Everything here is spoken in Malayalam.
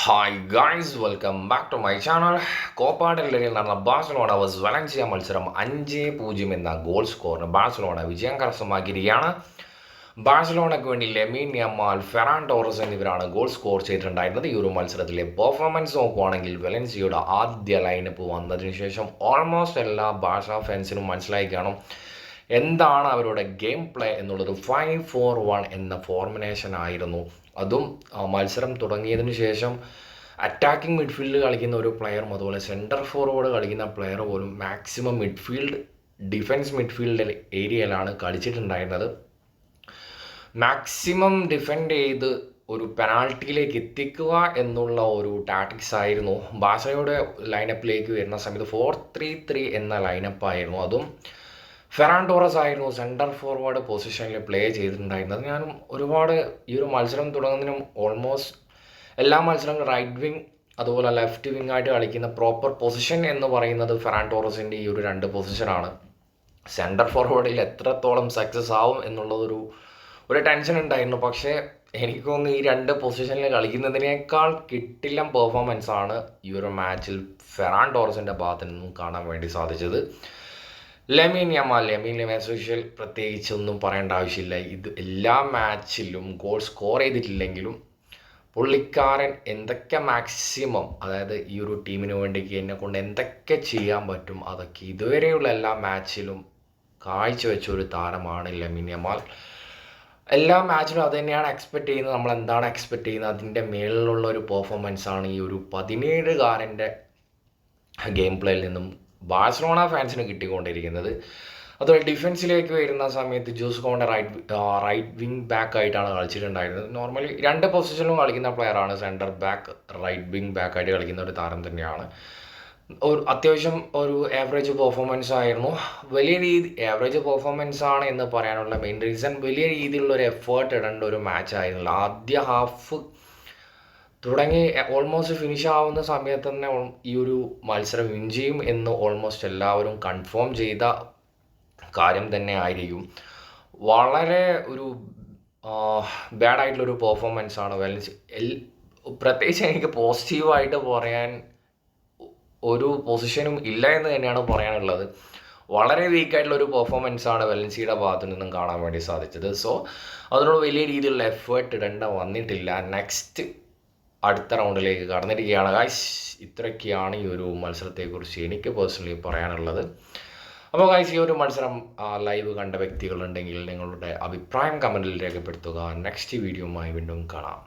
Hi guys, welcome back to my channel. കോപ്പ ഡെൽ റേയിൽ നടന്ന ബാഴ്സലോണ വേഴ്സസ് വലൻസിയ മത്സരം 5-0 എന്ന ഗോൾ സ്കോറിന് ബാഴ്സലോണ വിജയം കരസ്ഥമാക്കിയിരിക്കുകയാണ്. ബാഴ്സലോണയ്ക്ക് വേണ്ടി ലെമീൻ യമാൽ, ഫെറാൻ ടോറസ് എന്നിവരാണ് ഗോൾ സ്കോർ ചെയ്തിട്ടുണ്ടായിരുന്നത്. ഈ ഒരു മത്സരത്തിലെ പെർഫോമൻസ് നോക്കുവാണെങ്കിൽ വലൻസിയയുടെ ആദ്യ ലൈനപ്പ് വന്നതിന് ശേഷം ഓൾമോസ്റ്റ് എല്ലാ ബാഴ്സ ഫാൻസിനും മനസ്സിലായി കാണും എന്താണ് അവരുടെ ഗെയിം പ്ലേ എന്നുള്ളത്. 5-4-1 എന്ന ഫോർമുലേഷൻ ആയിരുന്നു. അതും മത്സരം തുടങ്ങിയതിന് ശേഷം അറ്റാക്കിംഗ് മിഡ്ഫീൽഡ് കളിക്കുന്ന ഒരു പ്ലെയറും അതുപോലെ സെൻറ്റർ ഫോർവേഡ് കളിക്കുന്ന പ്ലെയർ പോലും മാക്സിമം ഡിഫൻസ് മിഡ്ഫീൽഡ് ഏരിയയിലാണ് കളിച്ചിട്ടുണ്ടായിരുന്നത്. മാക്സിമം ഡിഫെൻഡ് ചെയ്ത് ഒരു പെനാൾട്ടിയിലേക്ക് എത്തിക്കുക എന്നുള്ള ഒരു ടാക്ടിക്സ് ആയിരുന്നു ബാഴ്സയുടെ ലൈനപ്പിലേക്ക് വരുന്ന സമയത്ത്. 4-3-3 എന്ന ലൈനപ്പായിരുന്നു. അതും ഫെറാൻ ടോറസ് ആയിരുന്നു സെൻറ്റർ ഫോർവേഡ് പൊസിഷനിൽ പ്ലേ ചെയ്തിട്ടുണ്ടായിരുന്നത്. ഞാനും ഒരുപാട് ഈ ഒരു മത്സരം തുടങ്ങുന്നതിനും ഓൾമോസ്റ്റ് എല്ലാ മത്സരങ്ങളും റൈറ്റ് വിങ് അതുപോലെ ലെഫ്റ്റ് വിങ് ആയിട്ട് കളിക്കുന്ന പ്രോപ്പർ പൊസിഷൻ എന്ന് പറയുന്നത് ഫെറാൻ ടോറസിൻ്റെ ഈ ഒരു 2 പൊസിഷനാണ്. സെൻറ്റർ ഫോർവേഡിൽ എത്രത്തോളം സക്സസ് ആവും എന്നുള്ളതൊരു ടെൻഷൻ ഉണ്ടായിരുന്നു. പക്ഷേ എനിക്ക് തോന്നുന്നു ഈ 2 പൊസിഷനിൽ കളിക്കുന്നതിനേക്കാൾ കിട്ടില്ല പെർഫോമൻസ് ആണ് ഈ ഒരു മാച്ചിൽ ഫെറാൻ ടോറസിൻ്റെ ഭാഗത്തു നിന്നും കാണാൻ വേണ്ടി സാധിച്ചത്. ലെമീൻ യമാൽ സോഷ്യൽ പ്രത്യേകിച്ചൊന്നും പറയേണ്ട ആവശ്യമില്ല. ഇത് എല്ലാ മാച്ചിലും ഗോൾ സ്കോർ ചെയ്തിട്ടില്ലെങ്കിലും പുള്ളിക്കാരൻ എന്തൊക്കെ മാക്സിമം, അതായത് ഈ ഒരു ടീമിന് വേണ്ടി എന്നെ കൊണ്ട് എന്തൊക്കെ ചെയ്യാൻ പറ്റും അതൊക്കെ ഇതുവരെയുള്ള എല്ലാ മാച്ചിലും കാഴ്ചവെച്ച ഒരു താരമാണ് ലെമീൻ യമാൽ. എല്ലാ മാച്ചിലും അത് തന്നെയാണ് എക്സ്പെക്റ്റ് ചെയ്യുന്നത്. നമ്മൾ എന്താണ് എക്സ്പെക്റ്റ് ചെയ്യുന്നത് അതിൻ്റെ മേളിലുള്ള ഒരു പെർഫോമൻസാണ് ഈ ഒരു 17കാരൻ്റെ ഗെയിം പ്ലേയിൽ നിന്നും ബാഴ്സലോണ ഫാൻസിന് കിട്ടിക്കൊണ്ടിരിക്കുന്നത്. അതുപോലെ ഡിഫൻസിലേക്ക് വരുന്ന സമയത്ത് ജൂസ് കോണ്ട റൈറ്റ് വിങ് ബാക്ക് ആയിട്ടാണ് കളിച്ചിട്ടുണ്ടായിരുന്നത്. നോർമലി 2 പൊസിഷനിലും കളിക്കുന്ന പ്ലെയറാണ്. Centre back, right wing back ആയിട്ട് കളിക്കുന്ന ഒരു താരം തന്നെയാണ്. അത്യാവശ്യം ഒരു ആവറേജ് പെർഫോമൻസ് ആയിരുന്നു. ആവറേജ് പെർഫോമൻസ് ആണ് എന്ന് പറയാനുള്ള മെയിൻ റീസൺ വലിയ രീതിയിലുള്ള ഒരു എഫേർട്ട് ഇടേണ്ട ഒരു മാച്ച് ആയിരുന്നില്ല. ആദ്യ ഹാഫ് തുടങ്ങി ഓൾമോസ്റ്റ് ഫിനിഷ് ആവുന്ന സമയത്ത് തന്നെ ഈ ഒരു മത്സരം വിൻ ചെയ്യും എന്ന് ഓൾമോസ്റ്റ് എല്ലാവരും കൺഫേം ചെയ്ത കാര്യം തന്നെ ആയിരിക്കും. വളരെ ഒരു ബാഡായിട്ടുള്ളൊരു പെർഫോമൻസ് ആണ് വലൻസിയ. പ്രത്യേകിച്ച് എനിക്ക് പോസിറ്റീവായിട്ട് പറയാൻ ഒരു പൊസിഷനും ഇല്ല എന്ന് തന്നെയാണ് പറയാനുള്ളത്. വളരെ വീക്കായിട്ടുള്ളൊരു പെർഫോമൻസാണ് വലൻസിയയുടെ ഭാഗത്തു നിന്നും കാണാൻ വേണ്ടി സാധിച്ചത്. സോ അതിനോട് വലിയ രീതിയിലുള്ള എഫേർട്ട് ഇടേണ്ട വന്നിട്ടില്ല. നെക്സ്റ്റ് അടുത്ത റൗണ്ടിലേക്ക് കടന്നിരിക്കുകയാണ് ഗായ്സ്. ഇത്രയൊക്കെയാണ് ഈ ഒരു മത്സരത്തെക്കുറിച്ച് എനിക്ക് പേഴ്സണലി പറയാനുള്ളത്. അപ്പോൾ ഗായ്സ്, ഈ ഒരു മത്സരം ലൈവ് കണ്ട വ്യക്തികളുണ്ടെങ്കിൽ നിങ്ങളുടെ അഭിപ്രായം കമൻറ്റിൽ രേഖപ്പെടുത്തുക. നെക്സ്റ്റ് വീഡിയോയുമായി വീണ്ടും കാണാം.